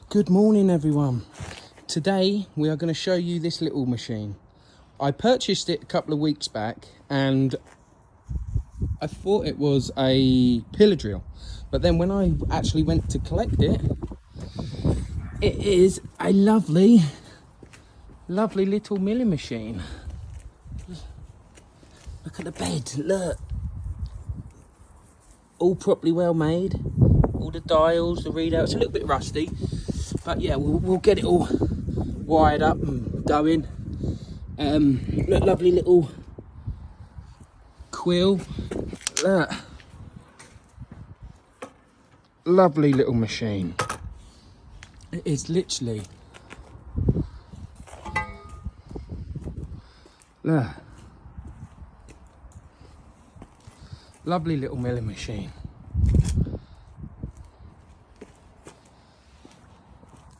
Good morning everyone. Today we are going to show you this little machine. I purchased it a couple of weeks back and I thought it was a pillar drill, but then when I actually went to collect it, it is a lovely little milling machine. Look at the bed, look. All properly well made. All the dials, the readout, it's a little bit rusty, but yeah, we'll get it all wired up and going. Look, lovely little quill. Look. Lovely little machine. It is literally. Look. Lovely little milling machine.